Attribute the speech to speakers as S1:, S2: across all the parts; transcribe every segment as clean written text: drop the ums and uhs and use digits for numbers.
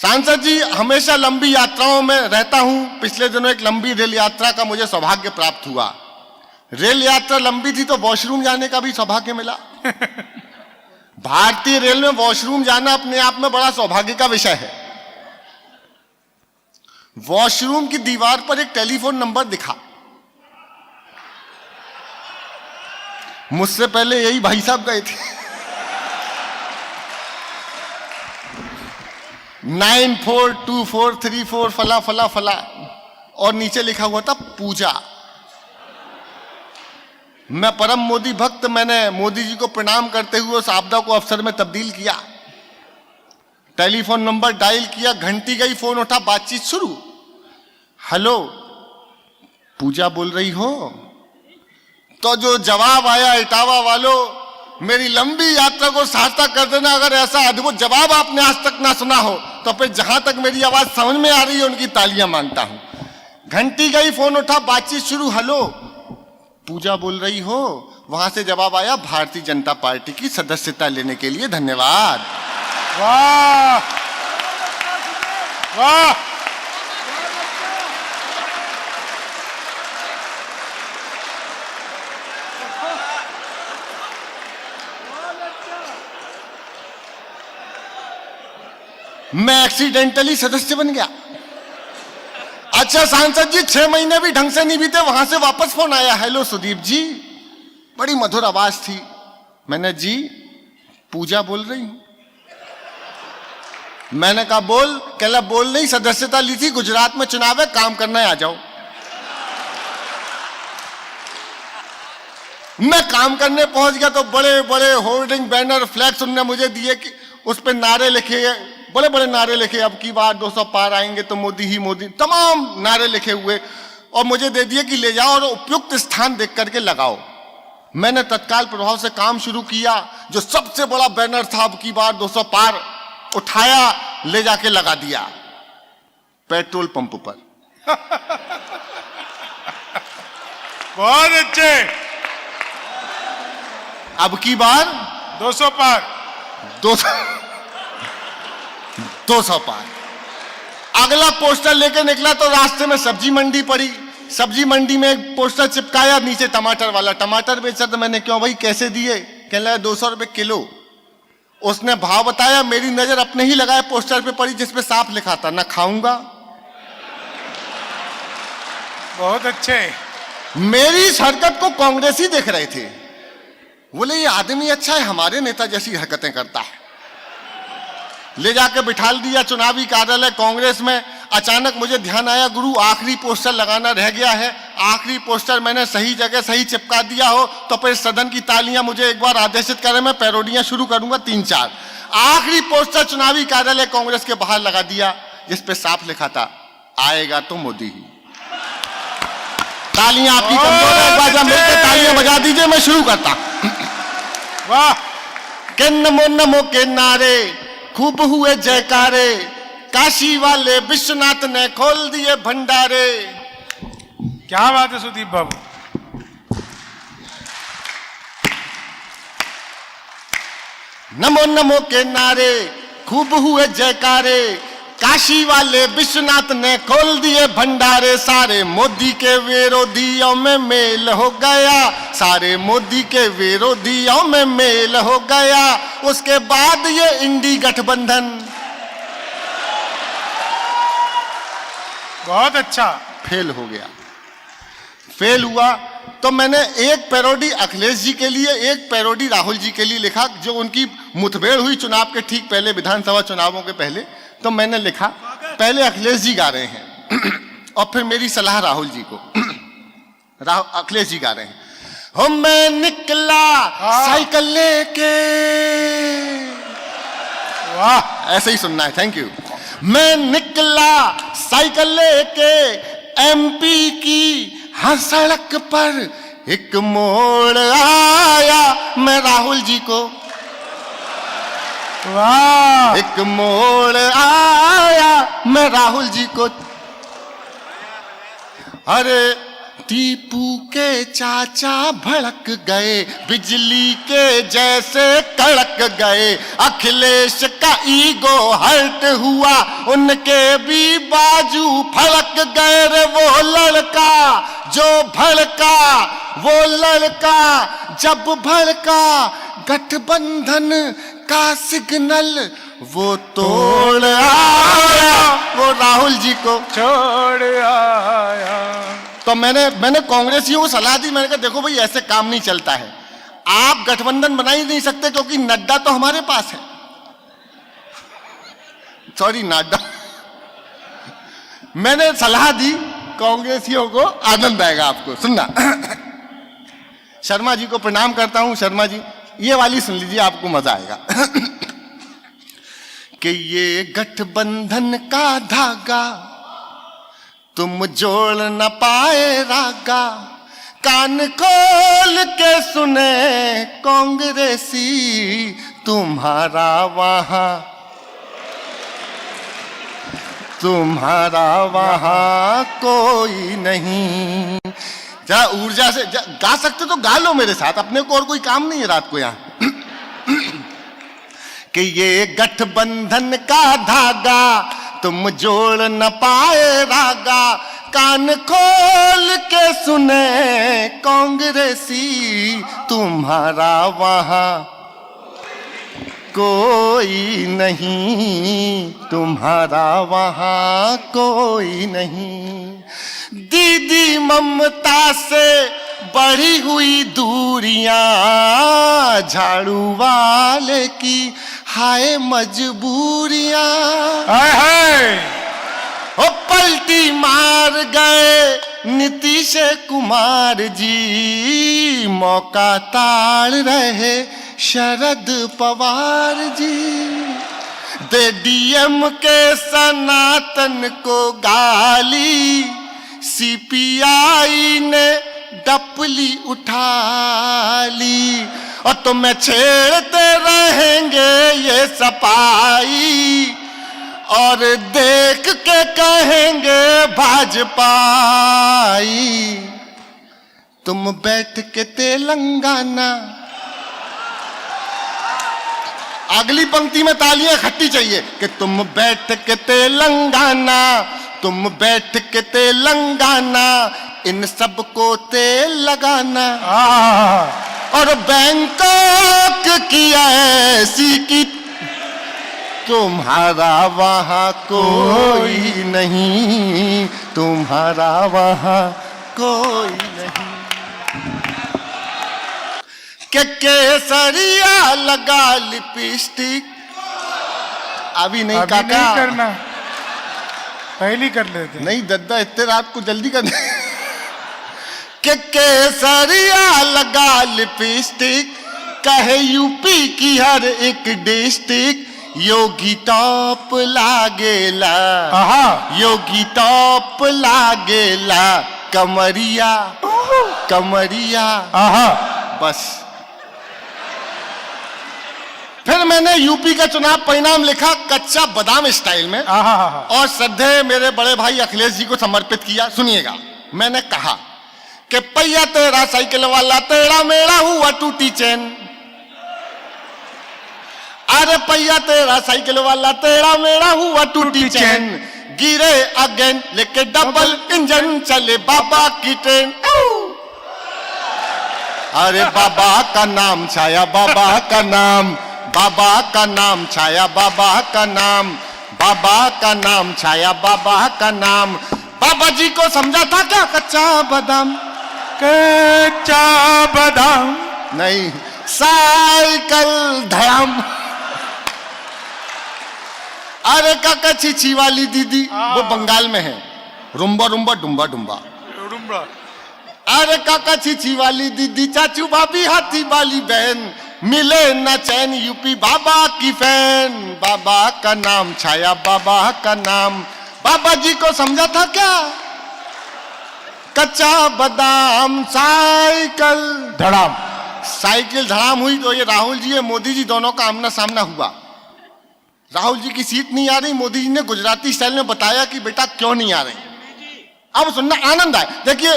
S1: सांसद जी, हमेशा लंबी यात्राओं में रहता हूं। पिछले दिनों एक लंबी रेल यात्रा का मुझे सौभाग्य प्राप्त हुआ। रेल यात्रा लंबी थी तो वॉशरूम जाने का भी सौभाग्य मिला। भारतीय रेल में वॉशरूम जाना अपने आप में बड़ा सौभाग्य का विषय है। वॉशरूम की दीवार पर एक टेलीफोन नंबर दिखा। मुझसे पहले यही भाई साहब गए थे। 942434 फला फला फला, और नीचे लिखा हुआ था पूजा। मैं परम मोदी भक्त, मैंने मोदी जी को प्रणाम करते हुए उस आपदा को अवसर में तब्दील किया। टेलीफोन नंबर डायल किया, घंटी गई, फोन उठा, बातचीत शुरू। हेलो, पूजा बोल रही हो? तो जो जवाब आया, इटावा वालों, मेरी लंबी यात्रा को सार्थक कर देना। अगर ऐसा अद्भुत जवाब आपने आज तक ना सुना हो तो फिर जहां तक मेरी आवाज समझ में आ रही है उनकी तालियां मांगता हूं। घंटी गई, फोन उठा, बातचीत शुरू। हेलो, पूजा बोल रही हो? वहां से जवाब आया, भारतीय जनता पार्टी की सदस्यता लेने के लिए धन्यवाद।
S2: वाह वाह,
S1: मैं एक्सीडेंटली सदस्य बन गया। अच्छा सांसद जी, 6 महीने भी ढंग से नहीं बीते, वहां से वापस फोन आया। हेलो सुदीप जी, बड़ी मधुर आवाज थी। मैंने, जी पूजा बोल रही हूं। मैंने कहा बोल। कहला बोल नहीं, सदस्यता ली थी, गुजरात में चुनाव है, काम करना है, आ जाओ। मैं काम करने पहुंच गया तो बड़े बड़े होर्डिंग, बैनर, फ्लैक्स उनने मुझे दिए कि उस पर नारे लिखे, बड़े बड़े नारे लिखे, अब की बार 200 पार आएंगे तो मोदी ही मोदी, तमाम नारे लिखे हुए, और मुझे दे दिए कि ले जाओ और उपयुक्त स्थान देख करके लगाओ। मैंने तत्काल प्रभाव से काम शुरू किया। जो सबसे बड़ा बैनर था, अब की बार 200 पार, उठाया, ले जाके लगा दिया पेट्रोल पंप पर।
S2: बहुत अच्छे।
S1: अब की बार
S2: 200 पार,
S1: 200 पार। अगला पोस्टर लेके निकला तो रास्ते में सब्जी मंडी पड़ी। सब्जी मंडी में एक पोस्टर चिपकाया, नीचे टमाटर वाला, टमाटर बेचा। तो मैंने, क्यों भाई, कैसे दिए? कह रहा है 200 रुपए किलो। उसने भाव बताया, मेरी नजर अपने ही लगाए पोस्टर पे पड़ी जिसपे साफ लिखा था, ना खाऊंगा।
S2: बहुत अच्छे।
S1: मेरी इस हरकत को कांग्रेसी देख रहे थे। बोले ये आदमी अच्छा है, हमारे नेता जैसी हरकतें करता है। ले जाके बिठा दिया चुनावी कार्यालय कांग्रेस में। अचानक मुझे ध्यान आया, गुरु आखिरी पोस्टर लगाना रह गया है। आखिरी पोस्टर मैंने सही जगह सही चिपका दिया हो तो फिर सदन की तालियां मुझे एक बार आदेशित करें, मैं पैरोडियां शुरू करूंगा 3-4। आखिरी पोस्टर चुनावी कार्यालय कांग्रेस के बाहर लगा दिया जिस पे साफ लिखा था, आएगा तो मोदी ही। तालियां आपकी कमजोर है, एक बार जब मिलकर तालियां बजा दीजिए, मैं शुरू करता।
S2: वाह,
S1: के नमो नमो के नारे खूब हुए जयकारे, काशी वाले विश्वनाथ ने खोल दिए भंडारे।
S2: क्या बात है सुदीप बाबू।
S1: नमो नमो के नारे खूब हुए जयकारे, काशी वाले विश्वनाथ ने खोल दिए भंडारे। सारे मोदी के विरोधियों में मेल हो गया, सारे मोदी के विरोधियों में मेल हो गया। उसके बाद ये इंडी गठबंधन
S2: बहुत अच्छा
S1: फेल हो गया। फेल हुआ तो मैंने एक पैरोडी अखिलेश जी के लिए, एक पैरोडी राहुल जी के लिए लिखा। जो उनकी मुठभेड़ हुई चुनाव के ठीक पहले, विधानसभा चुनावों के पहले, तो मैंने लिखा, पहले अखिलेश जी गा रहे हैं और फिर मेरी सलाह राहुल जी को। अखिलेश जी गा रहे हैं, हो मैं निकला साइकिल लेके।
S2: वाह,
S1: ऐसे ही सुनना है, थैंक यू। मैं निकला साइकिल लेके, एमपी की हर सड़क पर एक मोड़ आया, मैं राहुल जी को,
S2: वाह,
S1: एक मोड़ आया, मैं राहुल जी को। अरे टीपू के चाचा भड़क गए, बिजली के जैसे कड़क गए। अखिलेश का ईगो हर्ट हुआ, उनके भी बाजू फड़क गए रे। वो लड़का जो भड़का, वो लड़का जब भड़का, गठबंधन का सिग्नल वो तोड़ आया, वो राहुल जी को
S2: छोड़ आया।
S1: तो मैंने कांग्रेसियों को सलाह दी, मैंने कहा देखो भाई ऐसे काम नहीं चलता है, आप गठबंधन बना ही नहीं सकते क्योंकि नड्डा तो हमारे पास है। सॉरी नड्डा, मैंने सलाह दी कांग्रेसियों को, आनंद आएगा आपको सुनना। शर्मा जी को प्रणाम करता हूं। शर्मा जी ये वाली सुन लीजिए, आपको मजा आएगा। कि ये गठबंधन का धागा तुम जोड़ न पाए रागा, कान खोल के सुने कांग्रेसी, तुम्हारा वहां कोई नहीं। जा ऊर्जा से गा सकते तो गा लो मेरे साथ, अपने को और कोई काम नहीं है रात को यहां। कि ये गठबंधन का धागा तुम जोड़ न पाए रागा, कान खोल के सुने कांग्रेसी, तुम्हारा वहां कोई नहीं, तुम्हारा वहां कोई नहीं। दीदी ममता से बढ़ी हुई दूरियां, झाड़ू वाले की हाय मजबूरियां।
S2: हाय हाय
S1: ओ पलटी मार गए नीतीश कुमार जी, मौका ताड़ रहे शरद पवार जी। दे डीएम के सनातन को गाली, सीपीआई ने डपली उठा ली। और तुम्हें छेड़ते रहेंगे ये सपाई, और देख के कहेंगे भाजपाई। तुम बैठ के तेलंगाना, अगली पंक्ति में तालियां इकट्ठी चाहिए। कि तुम बैठ के तेलंगाना, तुम बैठ के तेलंगाना, इन सबको तेल लगाना। और बैंकॉक की ऐसी की, तुम्हारा वहां कोई नहीं, तुम्हारा वहां कोई नहीं। के केसरिया लगा लिपस्टिक, अभी नहीं
S2: अभी
S1: काका,
S2: नहीं करना, पहली कर लेते।
S1: नहीं दद्दा इतने रात को जल्दी कर। के केसरिया लगा लिपस्टिक, कहे यूपी की हर एक डिस्ट्रिक्ट, योगी टॉप लागेला, योगी टॉप लागेला, कमरिया कमरिया। बस फिर मैंने यूपी का चुनाव परिणाम लिखा कच्चा बादाम स्टाइल में, और श्रद्धेय मेरे बड़े भाई अखिलेश जी को समर्पित किया। सुनिएगा, मैंने कहा कि पहिया तेरा साइकिल वाला, तेरा मेरा हुआ टूटी चैन। अरे पहिया तेरा साइकिल वाला, तेरा मेरा हुआ टूटी चैन। गिरे अगेन लेके डबल इंजन, चले बाबा की ट्रेन। अरे बाबा का नाम छाया, बाबा का नाम, बाबा का नाम छाया, बाबा का नाम, बाबा का नाम छाया, बाबा का नाम। बाबा जी को समझा था क्या कच्चा बादाम,
S2: कच्चा बादाम
S1: नहीं साइकिल धड़ाम। अरे काका चीची वाली दीदी, वो बंगाल में है, रुम्बा रुम्बा डुम्बा डुम्बा। अरे काका चीची वाली दीदी, चाचू भाभी हाथी वाली बहन, मिले न चैन यूपी बाबा की फैन। बाबा का नाम छाया, बाबा का नाम। बाबा जी को समझा था क्या कच्चा बादाम, साइकिल
S2: धड़ाम।
S1: साइकिल धड़ाम हुई तो ये राहुल जी और मोदी जी दोनों का आमना सामना हुआ। राहुल जी की सीट नहीं आ रही, मोदी जी ने गुजराती स्टाइल में बताया कि बेटा क्यों नहीं आ रही। अब सुनना, आनंद आए। देखिए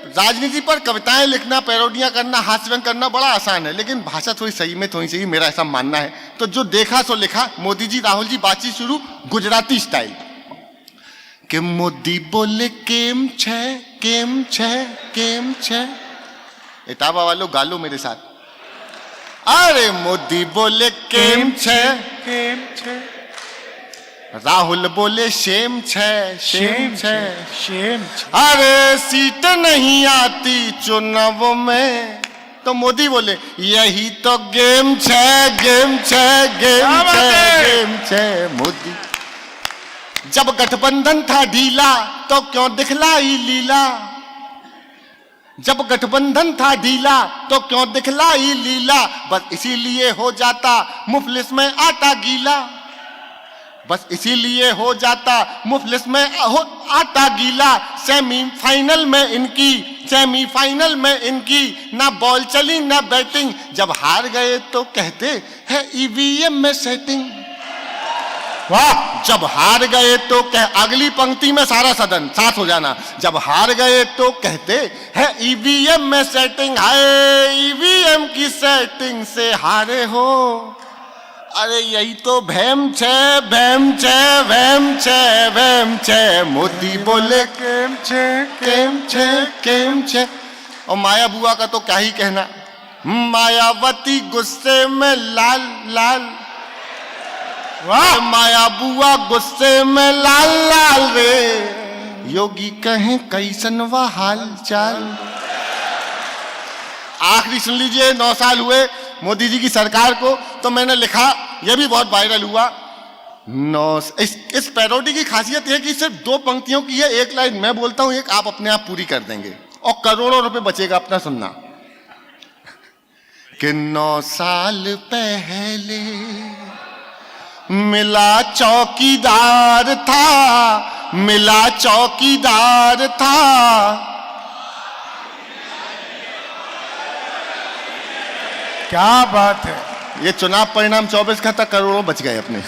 S1: राजनीति पर कविताएं लिखना, पैरोडियां करना, हास्य व्यंग करना बड़ा आसान है, लेकिन भाषा थोड़ी सही में थोड़ी सही, मेरा ऐसा मानना है। तो जो देखा सो लिखा। मोदी जी, राहुल जी, बातचीत शुरू गुजराती स्टाइल कि मोदी बोले केम छे, केम छे, केम छे। इटावा वालों गालो मेरे साथ। अरे मोदी बोले केम छे,
S2: केम छे,
S1: राहुल बोले शेम छे, शेम छे।
S2: शेम छे।
S1: अरे सीट नहीं आती चुनाव में, तो मोदी बोले यही तो गेम छे, गेम छे, गेम छे, गेम छे। मोदी जब गठबंधन था ढीला तो क्यों दिखलाई लीला, जब गठबंधन था ढीला तो क्यों दिखलाई लीला, बस इसीलिए हो जाता मुफलिस में आटा गीला, बस इसीलिए हो जाता मुफलिस में आटा गीला। सेमीफाइनल में इनकी, सेमीफाइनल में इनकी ना बॉल चली ना बैटिंग, जब हार गए तो कहते हैं ईवीएम में सेटिंग। वाह! जब हार गए तो अगली पंक्ति में सारा सदन साथ हो जाना। जब हार गए तो कहते हैं ईवीएम में सेटिंग, है ईवीएम की सेटिंग से हारे हो। अरे यही तो भैम छे, भैम छे, भैम छे, भैम छे। मोदी बोले
S2: केम छे,
S1: केम छे, केम छे। और माया बुआ का तो क्या ही कहना, मायावती गुस्से में लाल लाल। वाह! माया बुआ गुस्से में लाल लाल रे, योगी कहें कैसन वा हाल चाल। आखिरी सुन लीजिए, 9 साल हुए मोदी जी की सरकार को, तो मैंने लिखा, यह भी बहुत वायरल हुआ। इस पैरोडी की खासियत यह कि सिर्फ 2 पंक्तियों की है, एक लाइन मैं बोलता हूं, एक आप अपने आप पूरी कर देंगे और करोड़ों रुपए बचेगा। अपना सुनना कि 9 साल पहले मिला चौकीदार था, मिला चौकीदार था,
S2: क्या बात है।
S1: ये चुनाव परिणाम 24 का था, करोड़ों बच गए अपने।